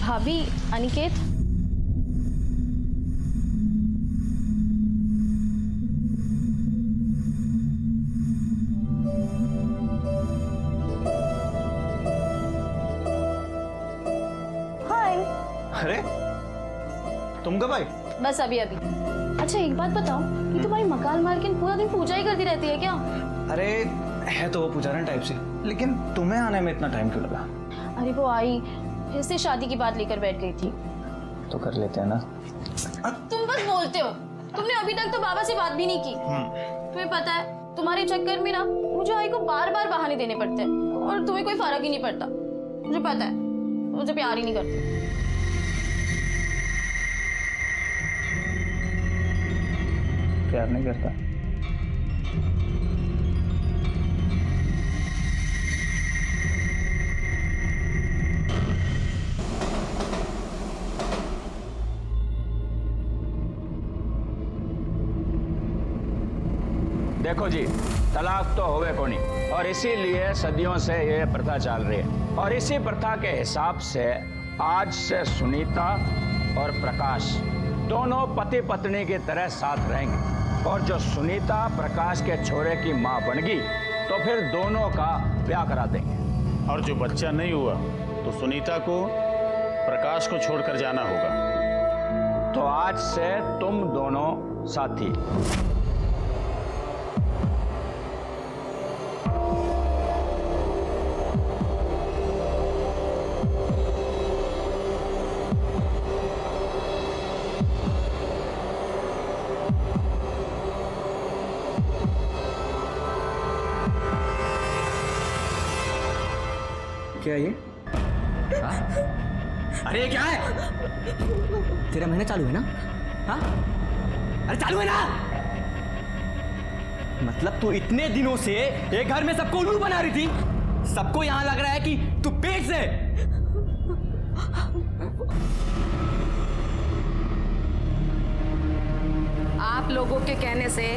भाभी, अनिकेत। हाय। अरे तुम कब आई? बस अभी अभी। अच्छा एक बात बताओ, कि तुम्हारी मकान मालकिन पूरा दिन पूजा ही करती रहती है क्या? अरे है तो वो पुजारन टाइप से, लेकिन तुम्हें आने में इतना टाइम क्यों लगा? अरे वो आई, फिर से शादी की बात लेकर बैठ गई थी। तो कर लेते हैं ना। तुम बस बोलते हो। तुमने अभी तक तो बाबा से बात भी नहीं की। तुम्हें पता है, तुम्हारे चक्कर में ना मुझे आई को बार बार बहाने देने पड़ते हैं, और तुम्हें कोई फर्क ही नहीं पड़ता। मुझे पता है, मुझे प्यार ही नहीं करते। प्यार नहीं करता? देखो जी, तलाक तो होवे को नहीं, और इसीलिए सदियों से ये प्रथा चल रही है। और इसी प्रथा के हिसाब से आज से सुनीता और प्रकाश दोनों पति पत्नी की तरह साथ रहेंगे। और जो सुनीता प्रकाश के छोरे की माँ बन गई तो फिर दोनों का ब्याह करा देंगे। और जो बच्चा नहीं हुआ तो सुनीता को प्रकाश को छोड़कर जाना होगा। तो आज से तुम दोनों साथी। क्या ये? अरे ये क्या है? तेरा महीना चालू है ना? हाँ? अरे चालू है ना? मतलब तू इतने दिनों से एक घर में सबको उल्लू बना रही थी। सबको यहां लग रहा है कि तू पेट से। आप लोगों के कहने से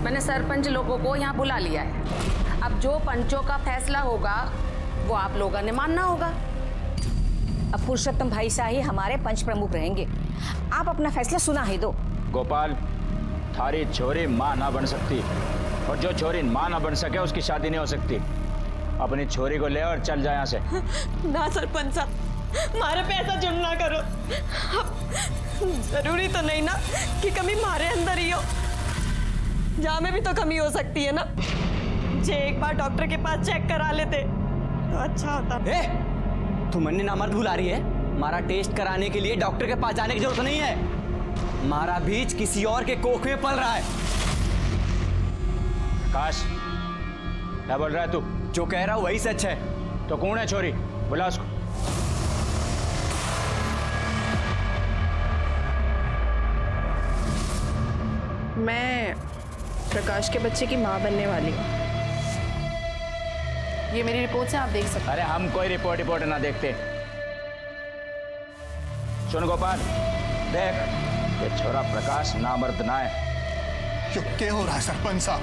मैंने सरपंच लोगों को यहाँ बुला लिया है। अब जो पंचों का फैसला होगा वो आप लोगों ने मानना होगा। अब पुरुषोत्तम भाई शाह ही हमारे पंच प्रमुख रहेंगे। आप अपना फैसला सुना ही दो। गोपाल, थारी छोरी माँ ना बन सकती, और जो छोरी माँ ना बन सके उसकी शादी नहीं हो सकती। अपनी छोरी को ले और चल जाए यहाँ से। ना सरपंच साहब, हमारे पे ऐसा जुर्म ना करो। जरूरी तो नहीं ना कि कमी हमारे अंदर ही हो, जहाँ में भी तो कमी हो सकती है ना। जे एक बार डॉक्टर के पास चेक करा लेते तो अच्छा होता। तू मन्ने नामर्द भुला रही है। हमारा टेस्ट कराने के लिए डॉक्टर के पास जाने की जरूरत नहीं है। हमारा बीज किसी और के कोख में पल रहा है। काश, क्या बोल रहा है तू? जो कह रहा हूं वही सच है। तो कौन है छोरी? बुला उसको। मैं प्रकाश के बच्चे की माँ बनने वाली हूँ। ये मेरी रिपोर्ट से आप देख सकते हैं। अरे हम कोई रिपोर्ट ना देखते। सुन गोपाल, देख ये छोरा प्रकाश नामर्द ना है। क्या हो रहा है सरपंच साहब?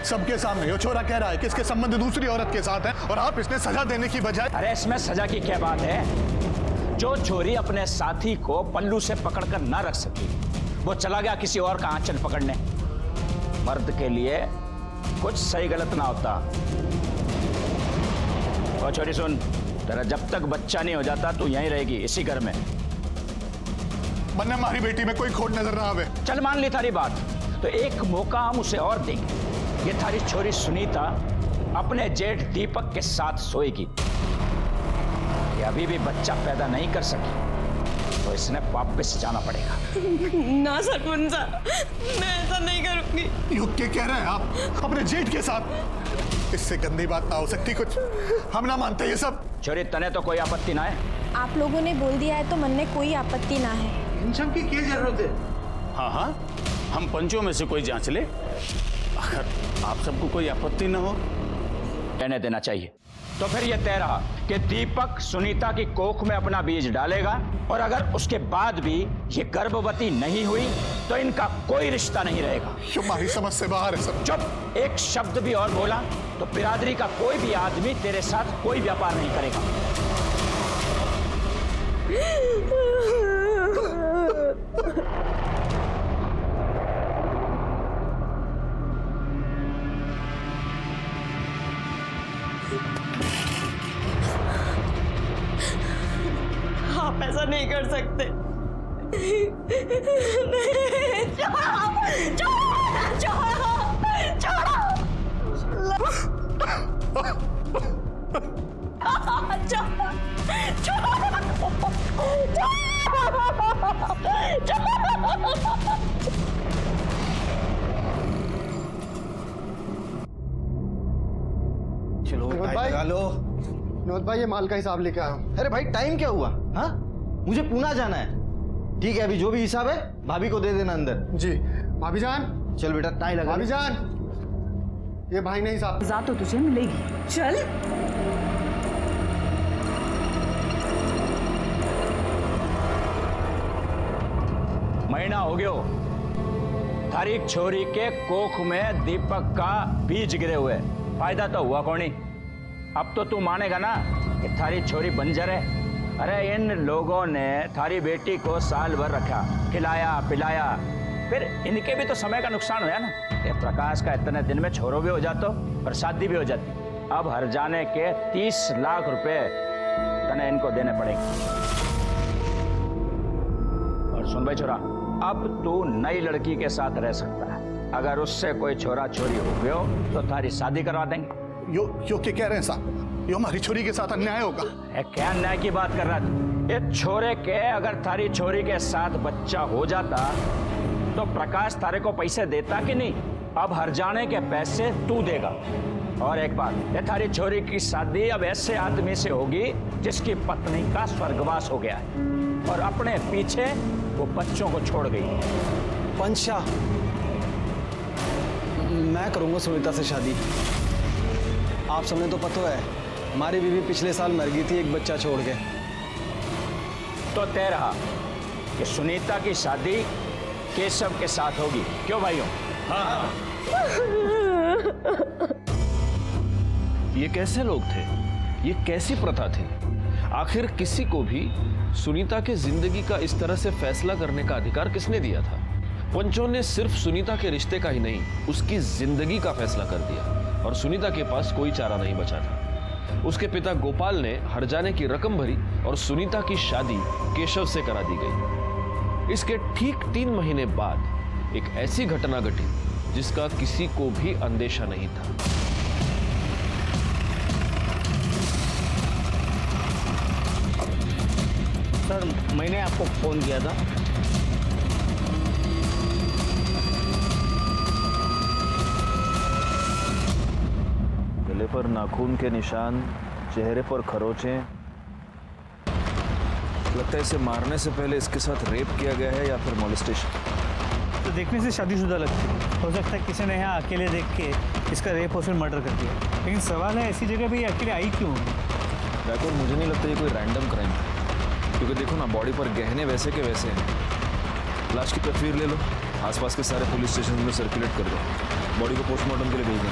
सबके सामने ये छोरा कह रहा है कि इसके संबंध दूसरी औरत के साथ है, और आप इसने सजा देने की बजाय। अरे इसमें सजा की क्या बात है? जो छोरी अपने साथी को पल्लू से पकड़कर ना रख सकी, वो चला गया किसी और का आंचल पकड़ने। मर्द के लिए कुछ सही गलत ना होता। और छोरी सुन, तेरा जब तक बच्चा नहीं हो जाता तू यहीं रहेगी, इसी घर में। वरना हमारी बेटी में कोई खोट नजर ना आवे। चल मान ली थारी बात, तो एक मौका हम उसे और देंगे। ये थारी छोरी सुनीता अपने जेठ दीपक के साथ सोएगी। ये अभी भी बच्चा पैदा नहीं कर सकी, तो इसने वापस जाना पड़ेगा। ना सरपंच साहब, मैं ऐसा नहीं करूंगी। युग के कह रहे हैं आप अपने जेठ के साथ? इससे गंदी बात ना हो सकती कुछ। हम ना मानते ये सब। छोरी तने तो कोई आपत्ति ना है? आप लोगों ने बोल दिया है तो मन में कोई आपत्ति ना है। इन सब की क्या जरूरत है? हाँ हाँ, हम पंचों में से कोई जांच ले, अगर आप सबको कोई आपत्ति न हो। कहने देना चाहिए। तो फिर यह तय रहा कि दीपक सुनीता की कोख में अपना बीज डालेगा, और अगर उसके बाद भी ये गर्भवती नहीं हुई तो इनका कोई रिश्ता नहीं रहेगा। हमारी समझ से बाहर है सब। चुप! एक शब्द भी और बोला तो बिरादरी का कोई भी आदमी तेरे साथ कोई व्यापार नहीं करेगा। आप ऐसा नहीं कर सकते। चलो विनोद भाई, लगा लो। विनोद भाई, ये माल का हिसाब लेके आया हूँ। अरे भाई टाइम क्या हुआ? हाँ, मुझे पूना जाना है। ठीक है, अभी जो भी हिसाब है भाभी को दे देना अंदर। जी भाभी जान, चल बेटा टाई लगा। भाभी जान, ये भाई ने हिसाब। जा तो तुझे मिलेगी। चल। महीना हो गयो थारी छोरी के कोख में दीपक का बीज गिरे हुए, फायदा तो हुआ कौनी। अब तो तू मानेगा ना कि थारी छोरी बंजर है। अरे इन लोगों ने थारी बेटी को साल भर रखा, खिलाया पिलाया, फिर इनके भी तो समय का नुकसान हुआ ना। ये प्रकाश का इतने दिन में छोरो भी हो जातो और शादी भी हो जाती। अब हर जाने के 30 लाख रुपए तने इनको देने पड़ेंगे। और सुन भाई छोरा, अब तू नई लड़की के साथ रह सकता है। अगर उससे कोई छोरा छोरी हो गयो तो थारी शादी करवा देंगे। यो क्या कह रहे हैं साहब? यो हमारी छोरी के साथ अन्याय होगा। क्या अन्याय की बात कर रहा था? ये छोरे के अगर थारी छोरी के साथ बच्चा हो जाता तो प्रकाश थारे को पैसे देता कि नहीं? अब हर जाने के पैसे तू देगा। और एक बात, ये थारी छोरी की शादी अब ऐसे आदमी से होगी जिसकी पत्नी का स्वर्गवास हो गया है और अपने पीछे वो बच्चों को छोड़ गई। पंचा, मैं करूंगा सुनीता से शादी। आप सबने तो पता है, हमारी बीवी पिछले साल मर गई थी एक बच्चा छोड़ के। तो तय रहा कि सुनीता की शादी केशव के साथ होगी। क्यों भाइयों? हाँ। ये कैसे लोग थे? ये कैसी प्रथा थी? आखिर किसी को भी सुनीता के जिंदगी का इस तरह से फैसला करने का अधिकार किसने दिया था? पंचों ने सिर्फ सुनीता के रिश्ते का ही नहीं, उसकी जिंदगी का फैसला कर दिया और सुनीता के पास कोई चारा नहीं बचा था। उसके पिता गोपाल ने हरजाने की रकम भरी और सुनीता की शादी केशव से करा दी गई। इसके ठीक 3 महीने बाद एक ऐसी घटना घटी जिसका किसी को भी अंदेशा नहीं था। सर, मैंने आपको फोन किया था। गले पर नाखून के निशान, चेहरे पर खरोंचे। लगता है इसे मारने से पहले इसके साथ रेप किया गया है या फिर मोलेस्टेशन। तो देखने से शादीशुदा लगती है। हो सकता है किसी ने यहाँ अकेले देख के इसका रेप और फिर मर्डर कर दिया। लेकिन सवाल है, ऐसी जगह पे ये अकेले आई क्यों? बैकवर्ड, मुझे नहीं लगता ये कोई रैंडम क्राइम है, क्योंकि देखो ना, बॉडी पर गहने वैसे के वैसे हैं। लाश की तस्वीर ले लो, आसपास के सारे पुलिस स्टेशन में सर्कुलेट कर दो, बॉडी को पोस्टमार्टम के लिए भेज दें।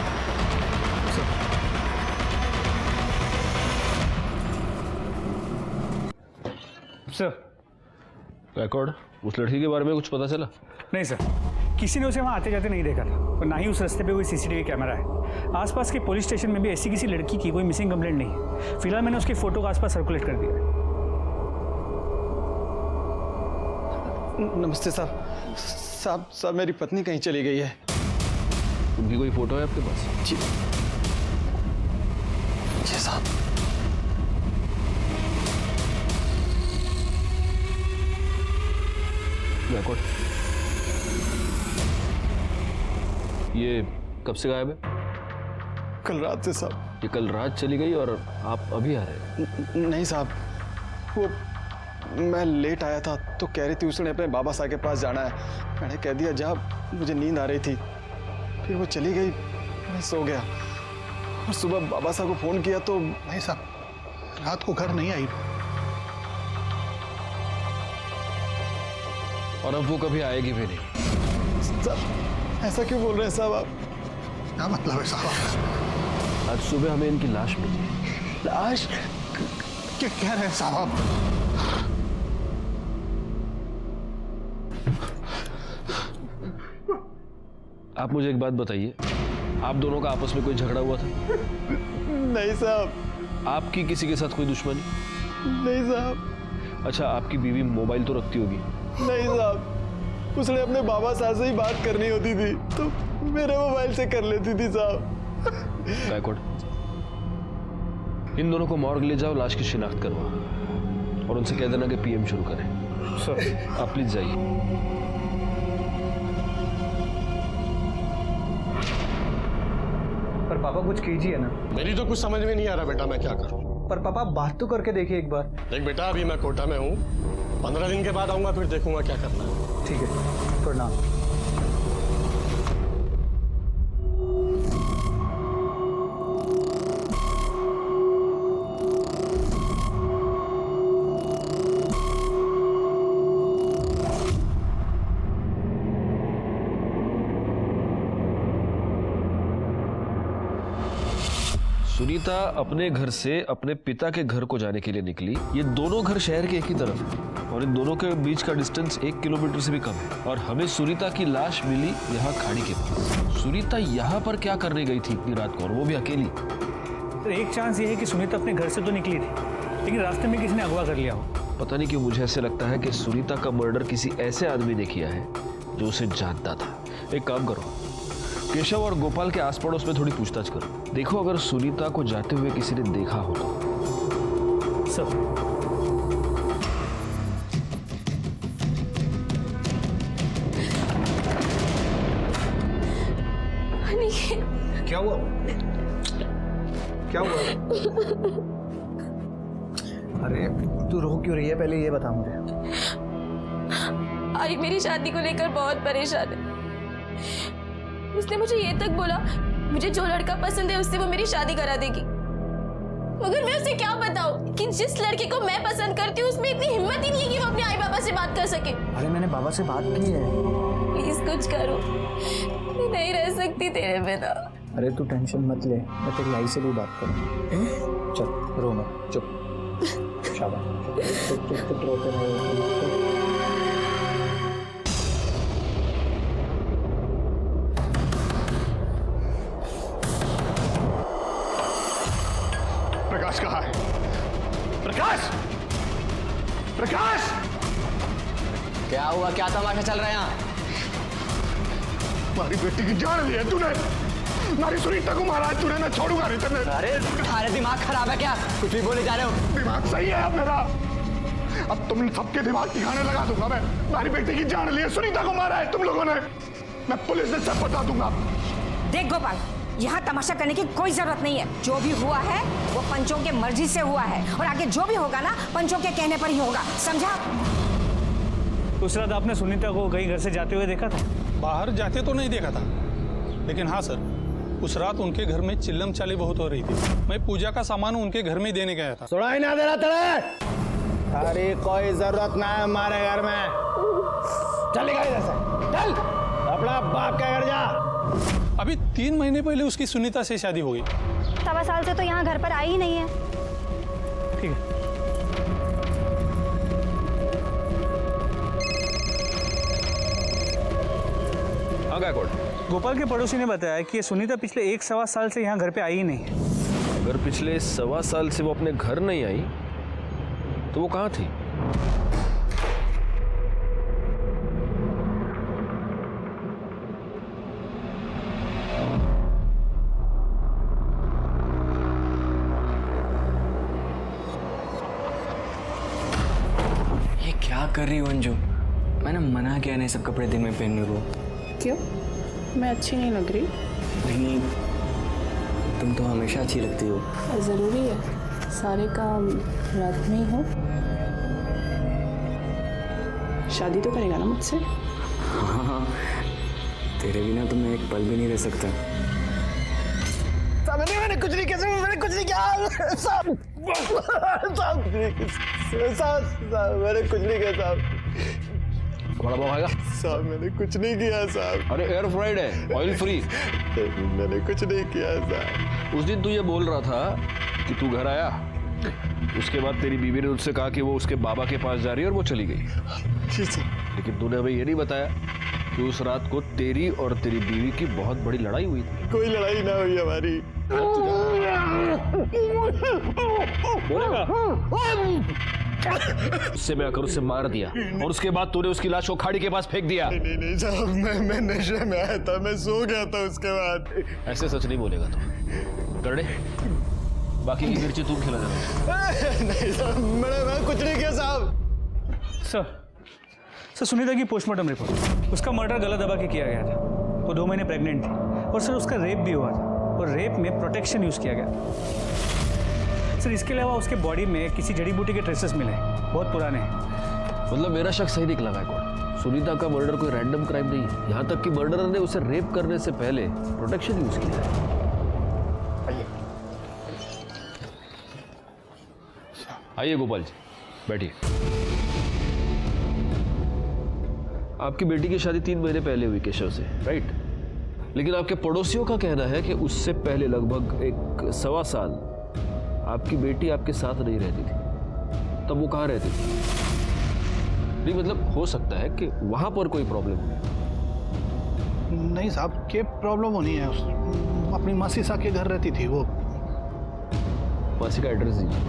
सर, बैकवर्ड, उस लड़की के बारे में कुछ पता चला? नहीं सर, किसी ने उसे वहाँ आते जाते नहीं देखा था और ना ही उस रास्ते पे कोई सीसीटीवी कैमरा है। आसपास के पुलिस स्टेशन में भी ऐसी किसी लड़की की कोई मिसिंग कंप्लेंट नहीं है। फिलहाल मैंने उसकी फोटो को आसपास सर्कुलेट कर दिया है। नमस्ते साहब। साहब मेरी पत्नी कहीं चली गई है। उनकी कोई फोटो है आपके पास? जी साहब। बैकवर्ड, ये कब से गायब है? कल रात से साहब। ये कल रात चली गई और आप अभी आ रहे हैं? नहीं साहब, वो मैं लेट आया था तो कह रही थी उसने अपने बाबा साहब के पास जाना है। मैंने कह दिया जा, मुझे नींद आ रही थी। फिर वो चली गई, मैं सो गया और सुबह बाबा साहब को फोन किया तो नहीं साहब, रात को घर नहीं आई। और अब वो कभी आएगी भी नहीं। साहब ऐसा क्यों बोल रहे हैं साहब आप? क्या मतलब है साहब? आज सुबह हमें इनकी लाश मिली। लाश? क्या कह रहे हैं साहब आप? आप मुझे एक बात बताइए, आप दोनों का आपस में कोई झगड़ा हुआ था? नहीं साहब। आपकी किसी के साथ कोई दुश्मनी? नहीं साहब। अच्छा, आपकी बीवी मोबाइल तो रखती होगी? नहीं साहब, उसने अपने बाबा साहब से ही बात करनी होती थी तो मेरे मोबाइल से कर लेती थी साहब। बैकवर्ड। इन दोनों को मॉर्ग ले जाओ, लाश की शिनाख्त करवाओ और उनसे कह देना कि पीएम शुरू करें। सर आप प्लीज जाइए। पर पापा कुछ कीजिए ना। मेरी तो कुछ समझ में नहीं आ रहा बेटा, मैं क्या करूं। पर पापा बात तो करके देखिए एक बार। देख बेटा, अभी मैं कोटा में हूँ, 15 दिन के बाद आऊंगा, फिर देखूंगा क्या करना है। ठीक है, प्रणाम। सुनीता अपने घर से अपने पिता के घर को जाने के लिए निकली। ये दोनों घर शहर के एक ही तरफ है और इन दोनों के बीच का डिस्टेंस 1 किलोमीटर से भी कम है और हमें सुनीता की लाश मिली यहाँ खाड़ी के पास। सुनीता यहाँ पर क्या करने गई थी इतनी रात को, और वो भी अकेली? तो एक चांस ये है कि सुनीता अपने घर से तो निकली थी, लेकिन रास्ते में किसी ने अगवा कर लिया हो। पता नहीं क्यों मुझे ऐसे लगता है कि सुनीता का मर्डर किसी ऐसे आदमी ने किया है जो उसे जानता था। एक काम करो, केशव और गोपाल के आस पड़ोस में थोड़ी पूछताछ करो, देखो अगर सुनीता को जाते हुए किसी ने देखा हो तो। सब क्या हुआ? क्या हुआ? अरे तू रो क्यों रही है, पहले ये बता मुझे। आई मेरी शादी को लेकर बहुत परेशान है। उसने मुझे ये तक बोला मुझे जो लड़का पसंद है उससे वो मेरी शादी करा देगी, मगर मैं उसे क्या बताऊं कि जिस लड़के को मैं पसंद करती हूँ उसमें इतनी हिम्मत ही नहीं है कि वो अपने आई बाबा से बात कर सके। अरे मैंने बाबा से बात की है। प्लीज कुछ करो, मैं नहीं रह सकती तेरे बिना। अरे तू टेंशन मत ले, मैं तेरी आई से भी बात करूँ। चल रो मत, चुप, शाबाश, चुप चुप चुप रोते रहो। प्रकाश कहाँ है? प्रकाश! प्रकाश! क्या हुआ, क्या तमाशा चल रहा है यहाँ? हमारी बेटी की जान ली है तूने, हमारी सुनीता को मारा है तूने, मैं छोड़ूंगा नहीं तेरे। अरे दिमाग खराब है क्या, कुछ भी बोले जा रहे हो? दिमाग सही है अब मेरा, अब तुम सबके दिमाग ठिकाने लगा दूंगा मैं। हमारी बेटी की जान ली है, सुनीता को मारा है तुम लोगों ने, मैं पुलिस से सब बता दूंगा। देख गोपाल, यहाँ तमाशा करने की कोई जरूरत नहीं है। जो भी हुआ है वो पंचों के मर्जी से हुआ है और आगे जो भी होगा ना पंचों के कहने पर ही होगा, समझा? उस रात आपने सुनीता को कहीं घर से जाते हुए देखा था? बाहर जाते तो नहीं देखा था, लेकिन हाँ सर, उस रात उनके घर में चिल्लम चाली बहुत हो रही थी। मैं पूजा का सामान उनके घर में देने गया था। सुनाई ना दे रहा तेरे? अरे कोई जरूरत ना है हमारे घर में, चलेगा इधर से, चल अपना बाप के घर जा। अभी 3 महीने पहले उसकी सुनीता से शादी हो गई। 1.25 साल से तो यहाँ घर पर आई ही नहीं है। ठीक है, गोपाल के पड़ोसी ने बताया कि ये सुनीता पिछले 1-1.25 साल से यहाँ घर पे आई ही नहीं है। अगर पिछले 1.25 साल से वो अपने घर नहीं आई तो वो कहाँ थी? ये क्या कर रही हो अंजू? मैंने मना किया नहीं सब कपड़े दिन में पहनने को। क्यों, मैं अच्छी नहीं लग रही? नहीं, तुम तो हमेशा अच्छी लगती हो। ज़रूरी है सारे काम रात में ही हो? शादी तो करेगा ना मुझसे? हाँ, तेरे बिना तो मैं एक पल भी नहीं रह सकता। मैंने कुछ नहीं किया, मैंने कुछ नहीं किया, मैंने कुछ नहीं किया साहब। बड़ा भाव आएगा साहब, मैंने कुछ नहीं किया साहब। अरे एयर फ्राइड है, ऑयल फ्री। मैंने कुछ नहीं किया साहब। उस दिन तू ये बोल रहा था कि तू घर आया, उसके बाद तेरी बीवी ने उससे कहा कि वो उसके बाबा के पास जा रही है और वो चली गई। जी सर। लेकिन तूने हमें ये नहीं बताया कि कि उस रात को तेरी और तेरी बीवी की बहुत बड़ी लड़ाई हुई थी। कोई लड़ाई ना हुई हमारी। बोलेगा? उससे मैं आकर उसे मार दिया और उसके बाद तूने उसकी लाश को खाड़ी के पास फेंक दिया। नहीं नहीं साहब, मैं नशे में आया था, मैं सो गया था उसके बाद। ऐसे सच नहीं बोलेगा तू। करड़े, बाकी की मिर्ची तू खिला देना। नहीं साहब, मैं कुछ नहीं किया साहब। सर सुनीता की पोस्टमार्टम रिपोर्ट, उसका मर्डर गला दबा के किया गया था। वो 2 महीने प्रेग्नेंट थी और सर उसका रेप भी हुआ था और रेप में प्रोटेक्शन यूज़ किया गया। सर इसके अलावा उसके बॉडी में किसी जड़ी बूटी के ट्रेसेस मिले, बहुत पुराने हैं। मतलब मेरा शक सही निकला गायकवाड़। सुनीता का मर्डर कोई रैंडम क्राइम नहीं है। यहाँ तक कि मर्डरर ने उसे रेप करने से पहले प्रोटेक्शन यूज किया है। आइए गोपाल जी, बैठिए। आपकी बेटी की शादी 3 महीने पहले हुई केशव से, राइट? लेकिन आपके पड़ोसियों का कहना है कि उससे पहले लगभग 1.25 साल आपकी बेटी आपके साथ नहीं रहती थी। तब वो कहाँ रहती थी? नहीं मतलब हो सकता है कि वहां पर कोई प्रॉब्लम हो। नहीं साहब, क्या प्रॉब्लम होनी है? अपनी मासी सा के घर रहती थी वो। मासी का एड्रेस दीजिए।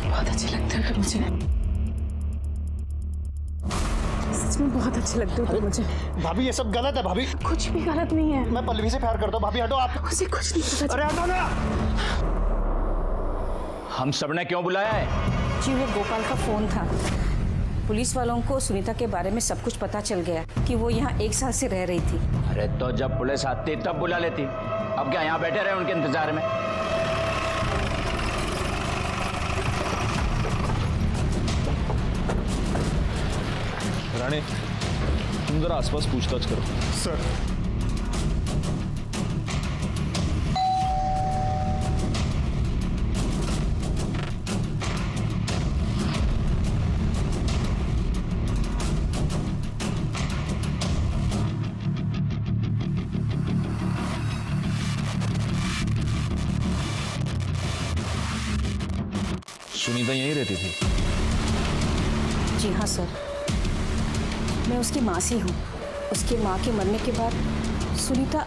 बहुत अच्छे लगते हो मुझे, सच में बहुत अच्छे लगते हो मुझे। भाभी ये सब गलत है भाभी। कुछ भी गलत नहीं है। मैं पल्लवी से प्यार करता हूँ भाभी, हटो आप। उसे कुछ नहीं पता। अरे हटो ना। हम सबने क्यों बुलाया है? जी वो गोपाल का फोन था। पुलिस वालों को सुनीता के बारे में सब कुछ पता चल गया कि वो यहाँ 1 साल से रह रही थी। अरे तो जब पुलिस आती तब बुला लेती। अब क्या यहाँ बैठे रहे उनके इंतजार में? राणे, तुम जरा आसपास पूछताछ करो। सर। सुनीता यहीं रहती थी? जी हाँ सर, मैं उसकी मासी हूँ। उसके माँ के मरने के बाद सुनीता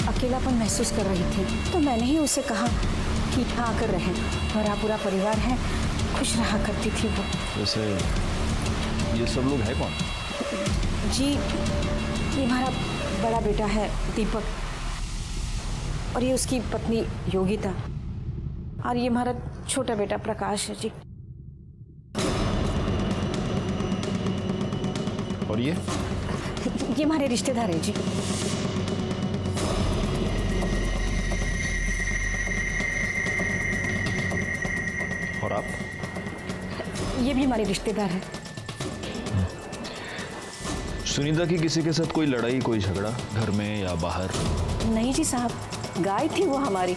अकेलापन महसूस कर रही थी, तो मैंने ही उसे कहा कि यहाँ आकर रहें। हमारा पूरा परिवार है, खुश रहा करती थी वो। वैसे ये सब लोग हैं कौन? जी ये हमारा बड़ा बेटा है दीपक, और ये उसकी पत्नी योगिता, और ये हमारा छोटा बेटा प्रकाश है जी। और ये हमारे रिश्तेदार हैं जी। और आप? ये भी हमारे रिश्तेदार हैं। सुनीता की किसी के साथ कोई लड़ाई, कोई झगड़ा घर में या बाहर? नहीं जी साहब, गाय थी वो हमारी,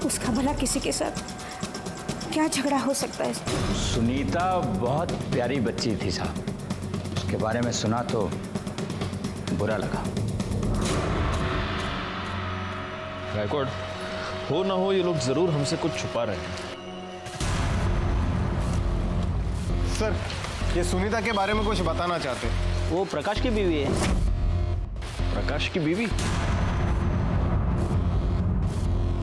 उसका भला किसी के साथ क्या झगड़ा हो सकता है? सुनीता बहुत प्यारी बच्ची थी साहब, उसके बारे में सुना तो बुरा लगा। गायकवाड़, हो ना हो ये लोग जरूर हमसे कुछ छुपा रहे हैं। सर, ये सुनीता के बारे में कुछ बताना चाहते हैं। वो प्रकाश की बीवी है। प्रकाश की बीवी?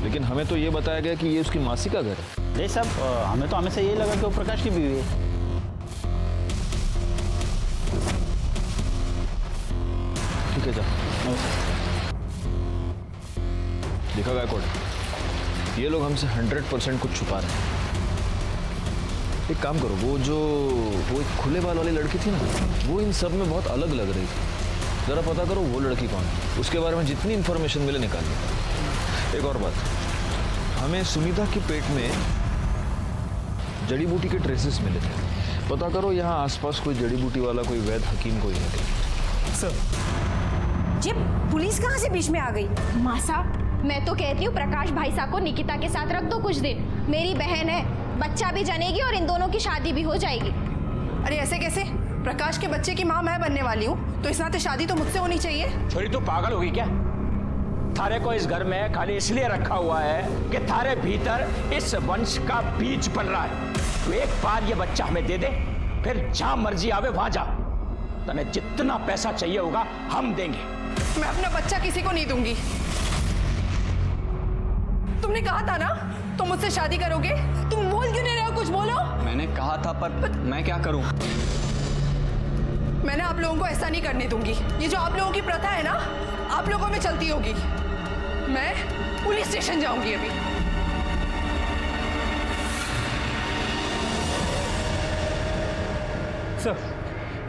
लेकिन हमें तो ये बताया गया कि ये उसकी मासी का घर है। नहीं साहब, हमें तो हमेशा यही लगा कि वो प्रकाश की बीवी है। ठीक है, जा। देखा गायकवाड़, ये लोग हमसे 100% कुछ छुपा रहे हैं। एक काम करो, वो एक खुले बाल वाली लड़की थी ना, वो इन सब में बहुत अलग लग रही थी। जरा पता करो वो लड़की कौन है, उसके बारे में जितनी इंफॉर्मेशन मिले निकाल लो। एक और बात, हमें सुनीता के पेट में जड़ी बूटी के ट्रेसेस मिले थे। पता करो यहाँ आसपास कोई जड़ी बूटी वाला कोई वैद्य हकीम कोई है क्या? सर जी पुलिस कहाँ से बीच में आ गई? मासा, मैं तो कहती हूँ प्रकाश भाई साहब को निकिता के साथ रख दो कुछ दिन। मेरी बहन है, बच्चा भी जनेगी और इन दोनों की शादी भी हो जाएगी। अरे ऐसे कैसे? प्रकाश के बच्चे की माँ मैं बनने वाली हूँ, तो इस नाते शादी तो मुझसे होनी चाहिए। छोरी तू पागल होगी क्या? थारे को इस घर में खाली इसलिए रखा हुआ है कि थारे भीतर इस वंश का बीज पल रहा है। तो एक बार ये बच्चा हमें दे दे, फिर जहां मर्जी आवे वहां जा। तने जितना पैसा चाहिए होगा हम देंगे। मैं अपना बच्चा किसी को नहीं दूंगी। तुमने कहा था ना तुम मुझसे शादी करोगे। तुम बोल क्यों नहीं रहे हो? कुछ बोलो। मैंने कहा था पर मैं क्या करूं? मैंने आप लोगों को ऐसा नहीं करने दूंगी। ये जो आप लोगों की प्रथा है ना, आप लोगों में चलती होगी। मैं पुलिस स्टेशन जाऊंगी अभी। सर,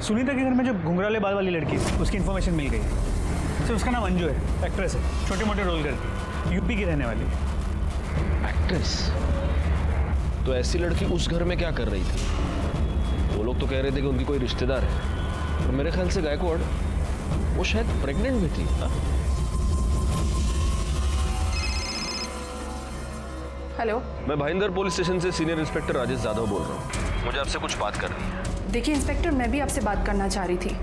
सुनीता के घर में जो घुंघराले बाल वाली लड़की है उसकी इन्फॉर्मेशन मिल गई है। सर उसका नाम अंजू है, एक्ट्रेस है, छोटे मोटे रोल करती है, यूपी की रहने वाली है। एक्ट्रेस? तो ऐसी लड़की उस घर में क्या कर रही थी? वो लोग तो कह रहे थे कि उनकी कोई रिश्तेदार है, और मेरे ख्याल से गायकवाड़ वो शायद प्रेग्नेंट भी थी। हाँ? हेलो, मैं भाईंदर पुलिस स्टेशन से सीनियर इंस्पेक्टर राजेश यादव बोल रहा हूँ। मुझे आपसे कुछ बात करनी है। देखिए इंस्पेक्टर, मैं भी आपसे बात करना चाह रही थी।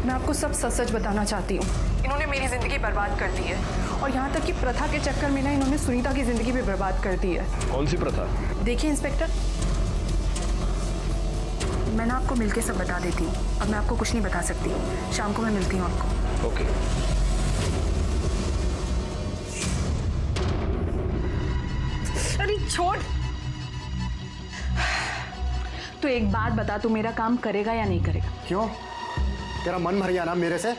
मैं आपको सब सच सच बताना चाहती हूँ। इन्होंने मेरी जिंदगी बर्बाद कर दी है, और यहाँ तक कि प्रथा के चक्कर में ना इन्होंने सुनीता की जिंदगी भी बर्बाद कर दी है। कौन सी प्रथा? देखिए इंस्पेक्टर, मैं ना आपको मिलके सब बता देती हूँ। अब मैं आपको कुछ नहीं बता सकती। शाम को मैं मिलती हूँ आपको। ओके। अरे छोड़। तो एक बात बता, तू मेरा काम करेगा या नहीं करेगा? क्यों? तेरा मन भर गया ना मेरे से?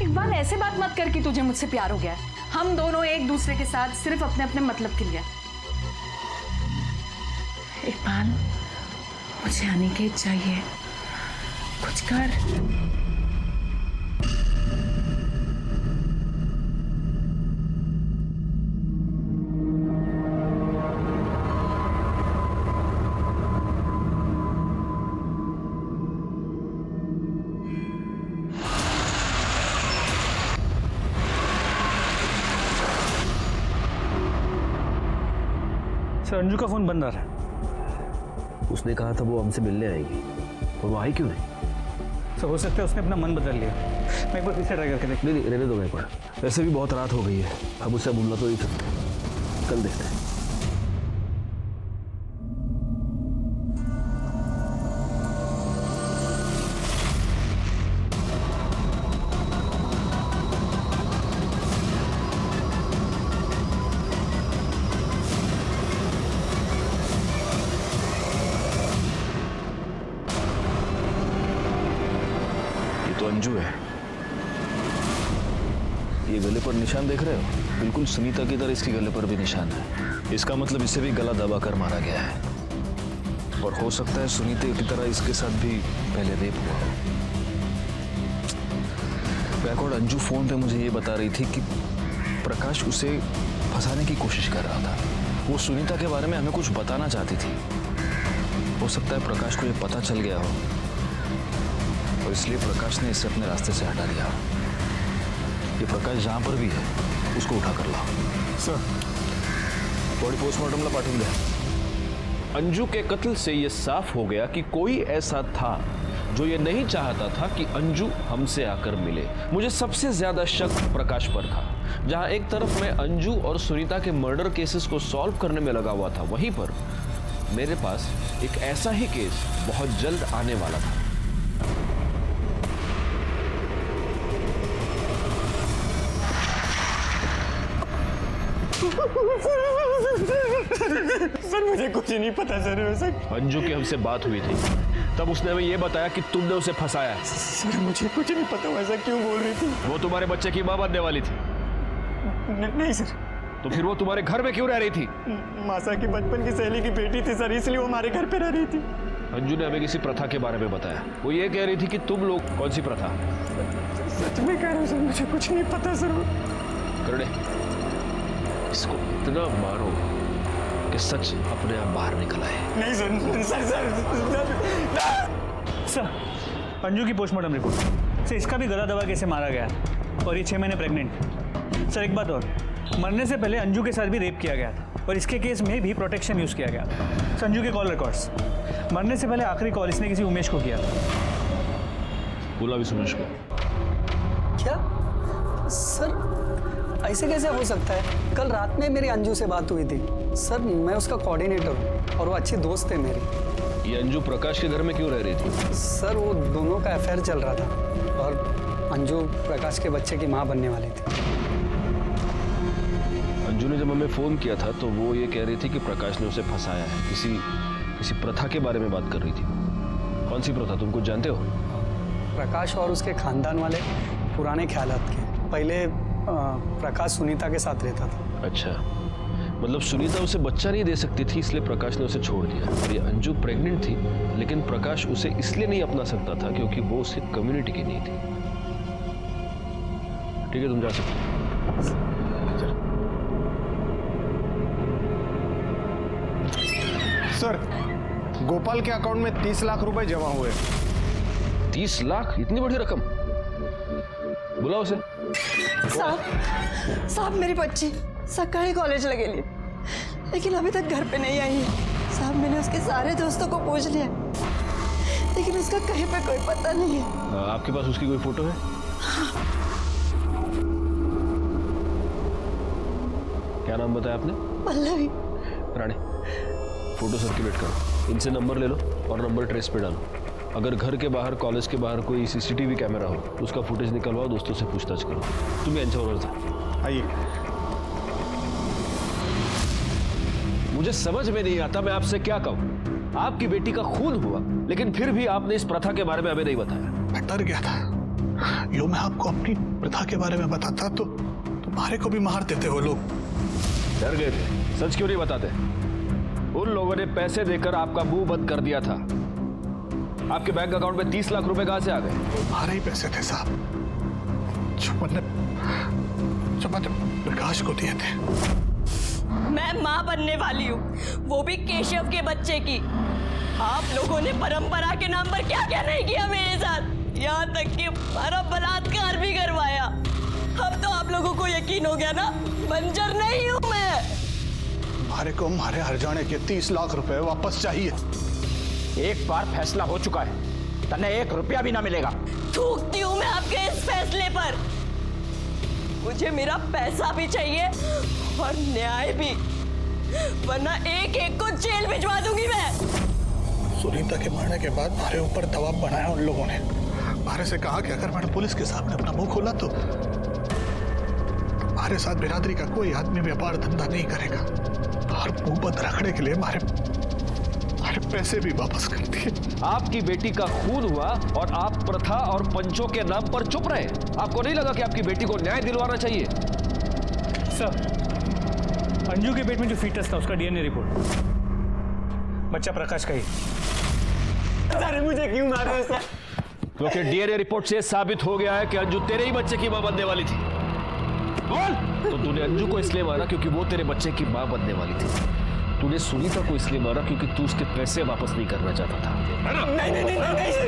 एक बार ऐसे बात मत कर कि तुझे मुझसे प्यार हो गया है। हम दोनों एक दूसरे के साथ सिर्फ अपने अपने मतलब के लिए। एक बार मुझे अनिकेत चाहिए, कुछ कर। सर अंजू का फोन बंद आ रहा है। उसने कहा था वो हमसे मिलने आएगी, और वो आई क्यों नहीं? सर हो सकता है उसने अपना मन बदल लिया। मैं एक बार फिर से ट्राई करके देखता हूँ। नहीं, रहने दो गायकवाड़। वैसे भी बहुत रात हो गई है, अब उससे बोलना तो नहीं सकते। कल देखते हैं। अंजू है। ये गले पर निशान देख रहे हो? बिल्कुल सुनीता की तरह इसके गले पर भी निशान है। इसका मतलब इसे भी गला दबाकर मारा गया है, और हो सकता है सुनीता की तरह इसके साथ भी पहले रेप हुआ हो। गायकवाड़, अंजू फोन पे मुझे ये बता रही थी कि प्रकाश उसे फंसाने की कोशिश कर रहा था। वो सुनीता के बारे में हमें कुछ बताना चाहती थी। हो सकता है प्रकाश को ये पता चल गया हो, और इसलिए प्रकाश ने इसे अपने रास्ते से हटा दिया। ये प्रकाश जहां पर भी है उसको उठा कर लाओ। सर, बॉडी पोस्टमार्टम ला पाठवून द्या। अंजू के कत्ल से यह साफ हो गया कि कोई ऐसा था जो ये नहीं चाहता था कि अंजू हमसे आकर मिले। मुझे सबसे ज्यादा शक प्रकाश पर था। जहां एक तरफ मैं अंजू और सुनीता के मर्डर केसेस को सॉल्व करने में लगा हुआ था, वहीं पर मेरे पास एक ऐसा ही केस बहुत जल्द आने वाला था। सर मुझे कुछ नहीं पता सर। अंजू की हमसे बात हुई थी, तब उसने हमें यह बताया कि तुमने उसे फंसाया है। सर मुझे कुछ नहीं पता, वैसा क्यों बोल रही थी? वो तुम्हारे बच्चे की मां बनने वाली थी। नहीं सर। तो फिर वो तुम्हारे घर में क्यों रह रही थी? मासा की बचपन की सहेली की बेटी थी सर, इसलिए वो हमारे घर पे रह रही थी। अंजू ने हमें किसी प्रथा के बारे में बताया। वो ये कह रही थी कि तुम लोग कौन सी प्रथा? सच में कह रहा हूँ सर, मुझे कुछ नहीं पता सर। करने इसको इतना मारो कि सच अपने आप बाहर निकल आए। नहीं सर, अंजू की पोस्टमार्टम रिपोर्ट से इसका भी गला दबा कैसे मारा गया और ये 6 महीने प्रेग्नेंट। सर एक बात और, मरने से पहले अंजू के साथ भी रेप किया गया था और इसके केस में भी प्रोटेक्शन यूज किया गया था। अंजू के कॉल रिकॉर्ड्स, मरने से पहले आखिरी कॉल इसने किसी उमेश को किया था। बोला भी सुमेश को। क्या सर, ऐसे कैसे हो सकता है? कल रात में मेरी अंजू से बात हुई थी सर, मैं उसका कोऑर्डिनेटर हूँ और वो अच्छी दोस्त है मेरी। ये अंजू प्रकाश के घर में क्यों रह रही थी? सर वो दोनों का अफेयर चल रहा था और अंजू प्रकाश के बच्चे की माँ बनने वाली थी। अंजू ने जब हमें फोन किया था तो वो ये कह रही थी कि प्रकाश ने उसे फंसाया है, किसी प्रथा के बारे में बात कर रही थी। कौन सी प्रथा, तुम कुछ जानते हो? प्रकाश और उसके खानदान वाले पुराने ख्यालात के। पहले प्रकाश सुनीता के साथ रहता था। अच्छा, मतलब सुनीता उसे बच्चा नहीं दे सकती थी इसलिए प्रकाश ने उसे छोड़ दिया। और ये अंजू प्रेग्नेंट थी लेकिन प्रकाश उसे इसलिए नहीं अपना सकता था क्योंकि वो उसकी कम्युनिटी की नहीं थी। ठीक है, तुम जा सकते हो। सर, गोपाल के अकाउंट में 30 लाख रुपए जमा हुए। 30 लाख? इतनी बड़ी रकम? बुलाओ उसे। साहब मेरी बच्ची सकाळी कॉलेजला गेली लेकिन अभी तक घर पे नहीं आई है। साहब मैंने उसके सारे दोस्तों को पूछ लिया लेकिन उसका कहीं पे कोई पता नहीं है। आपके पास उसकी कोई फोटो है? क्या नाम बताया आपने? पल्लवी। रानी, फोटो सर्कुलेट करो, इनसे नंबर ले लो और नंबर ट्रेस पे डालो। अगर घर के बाहर, कॉलेज के बाहर कोई सीसीटीवी कैमरा हो तो उसका फुटेज निकलवाओ, दोस्तों से पूछताछ करो। तुम्हें आइए। मुझे समझ में नहीं आता मैं आपसे क्या कहूं। आपकी बेटी का खून हुआ लेकिन फिर भी आपने इस प्रथा के बारे में हमें नहीं बताया। मैं डर गया था, यो मैं आपको अपनी प्रथा के बारे में बताता तो तुम्हारे को भी मार देते वो लोग। डर गए थे? सच क्यों नहीं बताते? उन लोगों ने पैसे देकर आपका मुंह बंद कर दिया था। आपके बैंक अकाउंट में 30 लाख रुपए कहां से आ गए? हमारे ही पैसे थे साहब, जो मैंने प्रकाश को दिए थे। मैं माँ बनने वाली हूँ, वो भी केशव के बच्चे की। आप लोगों ने परंपरा के नाम पर क्या क्या नहीं किया मेरे साथ, यहाँ तक कि हमारा बलात्कार भी करवाया। अब तो आप लोगों को यकीन हो गया ना, बंजर नहीं हूँ मैं। हमारे को हमारे हरजाने के 30 लाख रुपए वापस चाहिए। एक बार फैसला हो चुका है, तने 1 रुपया भी ना मिलेगा। थूकती हूँ मैं आपके इस फैसले पर। मुझे मेरा पैसा भी चाहिए और न्याय भी, वरना एक एक को जेल भिजवा दूंगी मैं। सुनीता के मरने के बाद हमारे ऊपर दबाव बनाया उन लोगों ने। हमारे से कहा कि अगर मैंने पुलिस के सामने अपना मुंह खोला तो हमारे साथ बिरादरी का कोई आदमी व्यापार धंधा नहीं करेगा और मुंह बंद रखने के लिए हमारे पैसे भी वापस कर दिए। आपकी बेटी का खून हुआ और आप प्रथा और पंचों के नाम पर चुप रहे। आपको नहीं लगा कि आपकी बेटी को न्याय दिलवाना चाहिए? सर, अंजू के पेट में जो फीटस था उसका डीएनए रिपोर्ट बच्चा प्रकाश का ही। अरे मुझे क्यों मार रहे सर? क्योंकि डीएनए रिपोर्ट से साबित हो गया है कि अंजू तेरे ही बच्चे की मां बनने वाली थी। बोल। तो तूने अंजू को इसलिए मारा क्योंकि वो तेरे बच्चे की मां बनने वाली थी। तूने सुनीता को इसलिए मारा क्योंकि तू उसके पैसे वापस नहीं करना चाहता था। नहीं सर,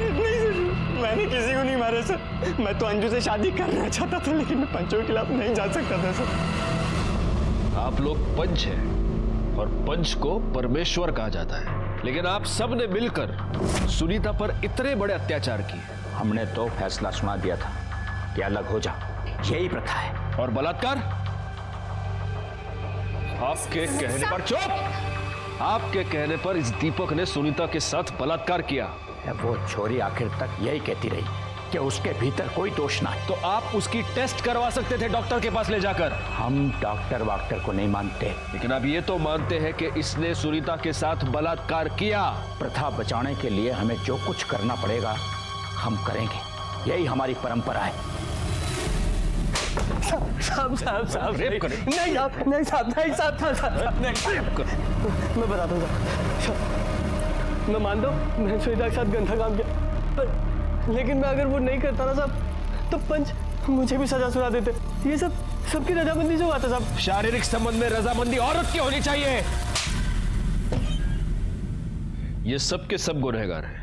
मैंने किसी को नहीं मारा सर। मैं तो अंजू से शादी करना चाहता था लेकिन मैं पंचों के खिलाफ नहीं जा सकता था सर। आप लोग पंच हैं और पंच को परमेश्वर कहा जाता है, लेकिन आप सब ने मिलकर सुनीता पर इतने बड़े अत्याचार किए। हमने तो फैसला सुना दिया था कि अलग हो जा, यही प्रथा है। और बलात्कार? आपके कहने पर चुप! आपके कहने पर इस दीपक ने सुनीता के साथ बलात्कार किया। वो छोरी आखिर तक यही कहती रही कि उसके भीतर कोई दोष ना है। तो आप उसकी टेस्ट करवा सकते थे डॉक्टर के पास ले जाकर। हम डॉक्टर वाक्टर को नहीं मानते, लेकिन आप ये तो मानते हैं कि इसने सुनीता के साथ बलात्कार किया। प्रथा बचाने के लिए हमें जो कुछ करना पड़ेगा हम करेंगे, यही हमारी परंपरा है। साहब रेप करें? नहीं साहब मैं बताता हूँ साहब, मैं मानता हूँ मैंने सुनीता के साथ गंदा काम किया, लेकिन मैं अगर वो नहीं करता ना साहब तो पंच मुझे भी सजा सुना देते। ये सब सबकी रजामंदी से हुआ था साहब। शारीरिक संबंध में रजामंदी औरत की होनी चाहिए। ये सब के सब गुनहगार हैं,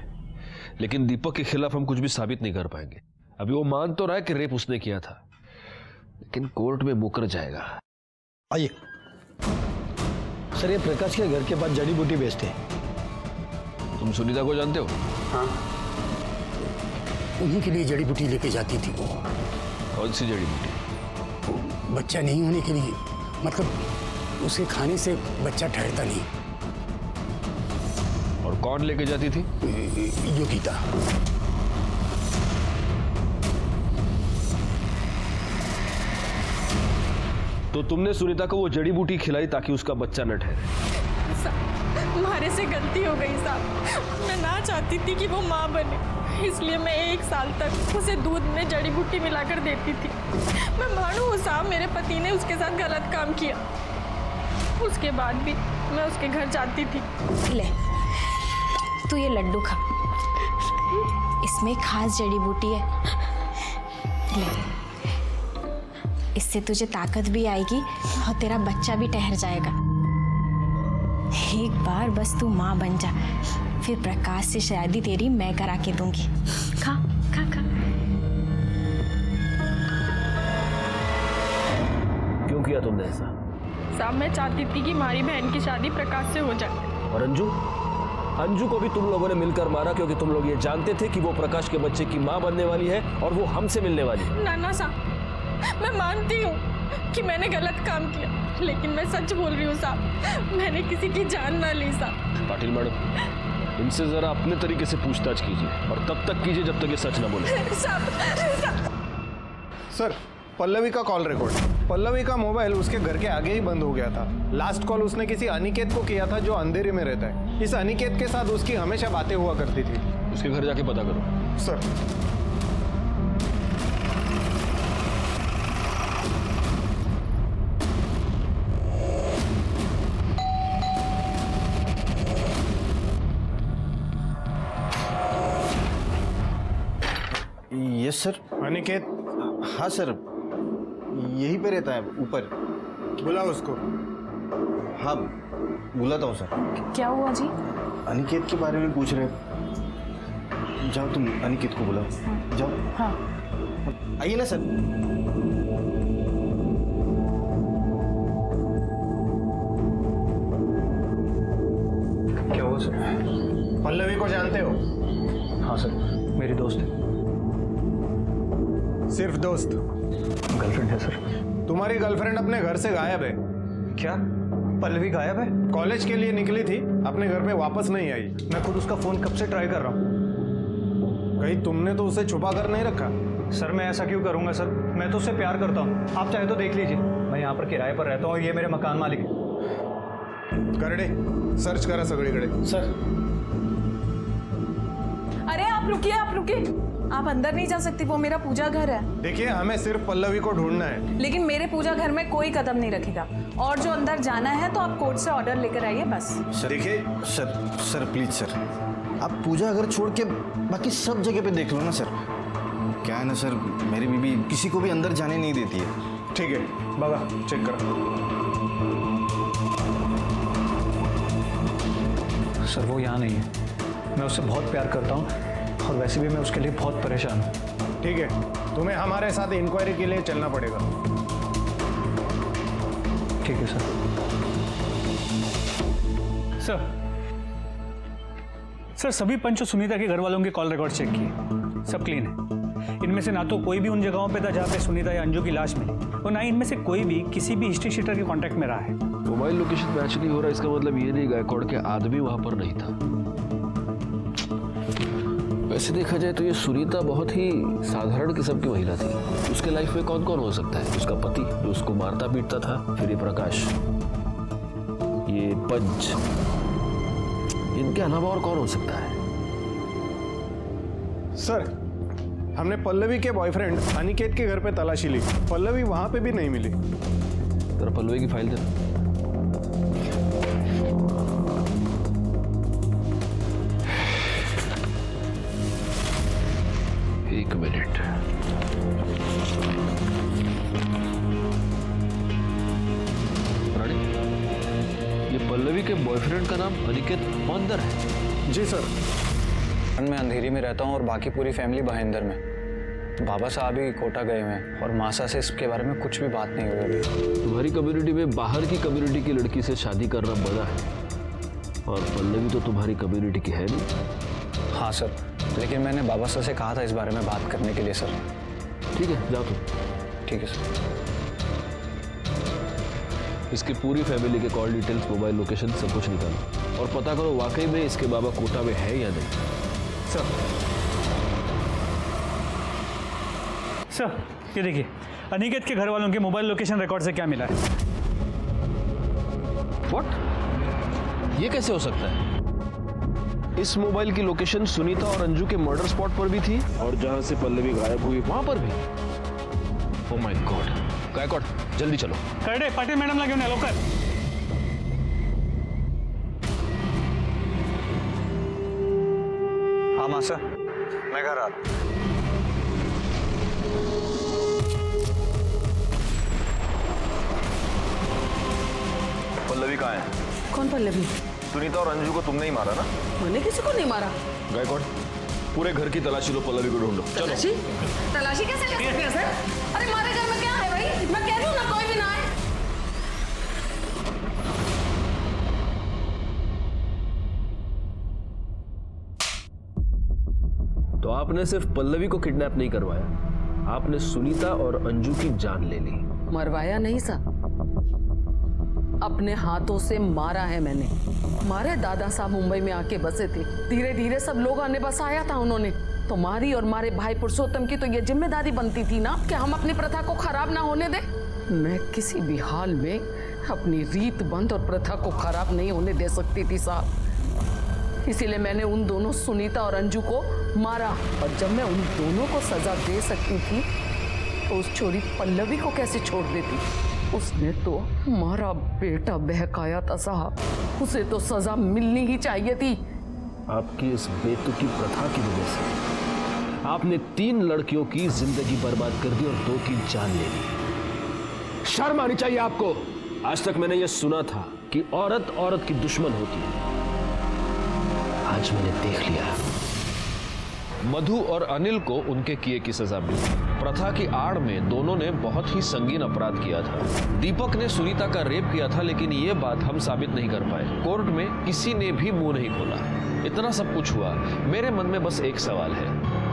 लेकिन दीपक के खिलाफ हम कुछ भी साबित नहीं कर पाएंगे। अभी वो मान तो रहा है कि रेप उसने किया था, लेकिन कोर्ट में मुकर जाएगा। आइए सर, ये प्रकाश के घर के पास जड़ी बूटी बेचते हैं। तुम सुनीता को जानते हो? हाँ, उन्हीं के लिए जड़ी बूटी लेके जाती थी वो। कौन सी जड़ी बूटी? बच्चा नहीं होने के लिए, मतलब उसके खाने से बच्चा ठहरता नहीं। और कौन लेके जाती थी? योगिता। तो तुमने सुनीता को वो जड़ी बूटी खिलाई ताकि उसका बच्चा न ठहरे? हमारे से गलती हो गई साहब। मैं ना चाहती थी कि वो माँ बने, इसलिए मैं 1 साल तक उसे दूध में जड़ी बूटी मिलाकर देती थी। मैं मानूँ साहब, मेरे पति ने उसके साथ गलत काम किया, उसके बाद भी मैं उसके घर जाती थी। ले, तू ये लड्डू खा, इसमें खास जड़ी बूटी है। ले, इससे तुझे ताकत भी आएगी और तेरा बच्चा भी ठहर जाएगा। एक बार बस तू माँ बन जा, फिर प्रकाश से शादी तेरी मैं करा के दूंगी। खा खा खा। क्यों किया तुमने ऐसा? साहब, मैं चाहती थी कि हमारी बहन की शादी प्रकाश से हो जाए। और अंजू? अंजू को भी तुम लोगों ने मिलकर मारा क्योंकि तुम लोग ये जानते थे कि वो प्रकाश के बच्चे की माँ बनने वाली है और वो हमसे मिलने वाली है। नाना साहब, मैं मानती हूँ कि मैंने गलत काम किया, लेकिन मैं सच बोल रही हूँ साहब, मैंने किसी की जान ना ली साहब। पाटिल मैडम, इनसे जरा अपने तरीके से पूछताछ कीजिए और तब तक कीजिए जब तक ये सच ना बोले। सर, पल्लवी का कॉल रिकॉर्ड। पल्लवी का मोबाइल उसके घर के आगे ही बंद हो गया था। लास्ट कॉल उसने किसी अनिकेत को किया था जो अंधेरे में रहता है। इस अनिकेत के साथ उसकी हमेशा बातें हुआ करती थी। उसके घर जाके पता करो। सर। Yes sir. अनिकेत? हाँ सर, यहीं पे रहता है ऊपर। बुलाओ उसको। हाँ, बुलाता हूँ सर। क्या हुआ जी? अनिकेत के बारे में पूछ रहे। जाओ तुम अनिकेत को बुलाओ। जाओ। हाँ आइए ना सर। क्या हुआ सर? पल्लवी को जानते हो? हाँ सर, मेरी दोस्त है। सिर्फ दोस्त? गर्लफ्रेंड है सर। तुम्हारी गर्लफ्रेंड अपने घर से गायब है। क्या पल्लवी गायब है? कॉलेज के लिए निकली थी, अपने घर पे वापस नहीं आई। मैं खुद उसका फोन कब से ट्राई कर रहा हूँ। कहीं तुमने तो उसे छुपा कर नहीं रखा? सर मैं ऐसा क्यों करूंगा सर, मैं तो उससे प्यार करता हूँ। आप चाहे तो देख लीजिए, मैं यहाँ पर किराए पर रहता हूँ और ये मेरे मकान मालिक है। करडे सर्च करा सगळीकडे। सर। अरे आप रुकिए, आप रुकिए, आप अंदर नहीं जा सकती, वो मेरा पूजा घर है। देखिए, हमें सिर्फ पल्लवी को ढूंढना है। लेकिन मेरे पूजा घर में कोई कदम नहीं रखेगा, और जो अंदर जाना है तो आप कोर्ट से ऑर्डर लेकर आइए बस। देखिए सर प्लीज सर, आप पूजा अगर छोड़ के बाकी सब जगह पे देख लो ना सर। क्या है ना सर, मेरी बीबी किसी को भी अंदर जाने नहीं देती है। ठीक है, बघा चेक करा। सर वो यहाँ नहीं है, मैं उससे बहुत प्यार करता हूँ और वैसे भी मैं उसके लिए बहुत परेशान हूँ। ठीक है, तुम्हें हमारे साथ इंक्वायरी के लिए चलना पड़ेगा। ठीक है सर। सर सभी पंच सुनीता के घर वालों के कॉल रिकॉर्ड चेक किए, सब क्लीन है। इनमें से ना तो कोई भी उन जगहों पे था जहाँ पे सुनीता या अंजू की लाश मिली, और ना ही इनमें से कोई भी किसी भी हिस्ट्री शीटर के कांटेक्ट में रहा है। मोबाइल लोकेशन मैच नहीं हो रहा, इसका मतलब ये नहीं गायकवाड़ के आदमी वहां पर नहीं था। वैसे देखा जाए तो ये सुनीता बहुत ही साधारण किस्म की महिला थी। उसके लाइफ में कौन कौन हो सकता है? उसका पति जो उसको मारता पीटता था, फिर ये प्रकाश, ये पंच, इनके अलावा और कौन हो सकता है? सर, हमने पल्लवी के बॉयफ्रेंड अनिकेत के घर पे तलाशी ली, पल्लवी वहां पे भी नहीं मिली। जरा पल्लवी की फाइल देना। एक मिनट। रानी, ये पल्लवी के बॉयफ्रेंड का नाम अनिकेत मौंदर है? जी सर। मैं अंधेरी में रहता हूँ और बाकी पूरी फैमिली भाईंदर में। बाबा साहब ही कोटा गए हुए हैं और मासा से इसके बारे में कुछ भी बात नहीं हुई अभी। तुम्हारी कम्युनिटी में बाहर की कम्युनिटी की लड़की से शादी करना बड़ा है, और पल्लवी तो तुम्हारी कम्युनिटी की है नहीं। हाँ सर, लेकिन मैंने बाबा साहब से कहा था इस बारे में बात करने के लिए सर। ठीक है, जाओ तुम। ठीक है सर। इसकी पूरी फैमिली के कॉल डिटेल्स, मोबाइल लोकेशन सब कुछ निकालो और पता करो वाकई में इसके बाबा कोटा में है या नहीं। सर ये देखिए, अनिकेत के घर वालों के मोबाइल लोकेशन रिकॉर्ड से क्या मिला है। व्हाट? ये कैसे हो सकता है? इस मोबाइल की लोकेशन सुनीता और अंजू के मर्डर स्पॉट पर भी थी और जहां से पल्लवी गायब हुई वहां पर भी। Oh my God. गायकवाड, जल्दी चलो। करडे, पाटिल मैडम ला घेऊन या लवकर। हाँ मासा, मैं घर आ रहा हूँ। पल्लवी कहाँ है? कौन पल्लवी? सुनीता और अंजू को तुमने ही मारा ना? मैंने किसी को नहीं मारा। गायकवाड, पूरे घर की तलाशी लो, पल्लवी को ढूंढो। चलो। तलाशी कैसे ले सकते हैं सर? अरे हमारे घर में क्या है भाई? मैं कह रही हूँ ना, कोई भी ना आए। तो आपने सिर्फ पल्लवी को किडनैप नहीं करवाया, आपने सुनीता और अंजू की जान ले ली। मरवाया नहीं सर, अपने हाथों से मारा है मैंने। हमारे दादा साहब मुंबई में आके बसे थे, धीरे धीरे सब लोगों ने बसाया था उन्होंने। तो मारी और मारे भाई पुरुषोत्तम की तो ये जिम्मेदारी बनती थी ना कि हम अपनी प्रथा को खराब ना होने दें। मैं किसी भी हाल में अपनी रीत बंद और प्रथा को खराब नहीं होने दे सकती थी साहब। इसीलिए मैंने उन दोनों सुनीता और अंजू को मारा। और जब मैं उन दोनों को सजा दे सकती थी तो उस छोरी पल्लवी को कैसे छोड़ देती? उसने तो हमारा बेटा बहकाया था साहब, उसे तो सजा मिलनी ही चाहिए थी। आपकी इस बेतुकी प्रथा की वजह से आपने 3 लड़कियों की जिंदगी बर्बाद कर दी और 2 की जान ले ली। शर्म आनी चाहिए आपको। आज तक मैंने यह सुना था कि औरत औरत की दुश्मन होती है, आज मैंने देख लिया। मधु और अनिल को उनके किए की सजा मिली। प्रथा की आड़ में दोनों ने बहुत ही संगीन अपराध किया था। दीपक ने सुनीता का रेप किया था, लेकिन ये बात हम साबित नहीं कर पाए। कोर्ट में किसी ने भी मुंह नहीं खोला। इतना सब कुछ हुआ, मेरे मन में बस एक सवाल है,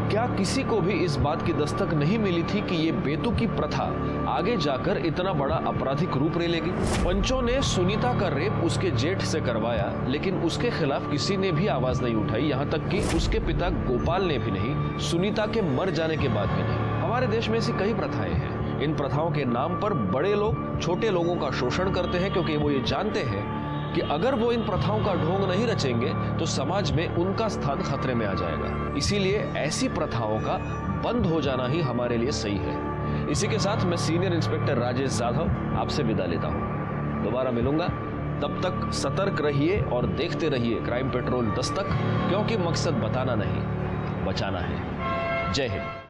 क्या किसी को भी इस बात की दस्तक नहीं मिली थी कि ये बेतुकी प्रथा आगे जाकर इतना बड़ा आपराधिक रूप ले लेगी? पंचों ने सुनीता का रेप उसके जेठ से करवाया, लेकिन उसके खिलाफ किसी ने भी आवाज नहीं उठाई, यहाँ तक कि उसके पिता गोपाल ने भी नहीं, सुनीता के मर जाने के बाद भी नहीं। हमारे देश में ऐसी कई प्रथाएं हैं। इन प्रथाओं के नाम पर बड़े लोग छोटे लोगों का शोषण करते हैं, क्योंकि वो ये जानते हैं कि अगर वो इन प्रथाओं का ढोंग नहीं रचेंगे तो समाज में उनका स्थान खतरे में आ जाएगा। इसीलिए ऐसी प्रथाओं का बंद हो जाना ही हमारे लिए सही है। इसी के साथ मैं सीनियर इंस्पेक्टर राजेश जाधव आपसे विदा लेता हूं। दोबारा मिलूंगा, तब तक सतर्क रहिए और देखते रहिए क्राइम पेट्रोल दस्तक, क्योंकि मकसद बताना नहीं, बचाना है। जय हिंद।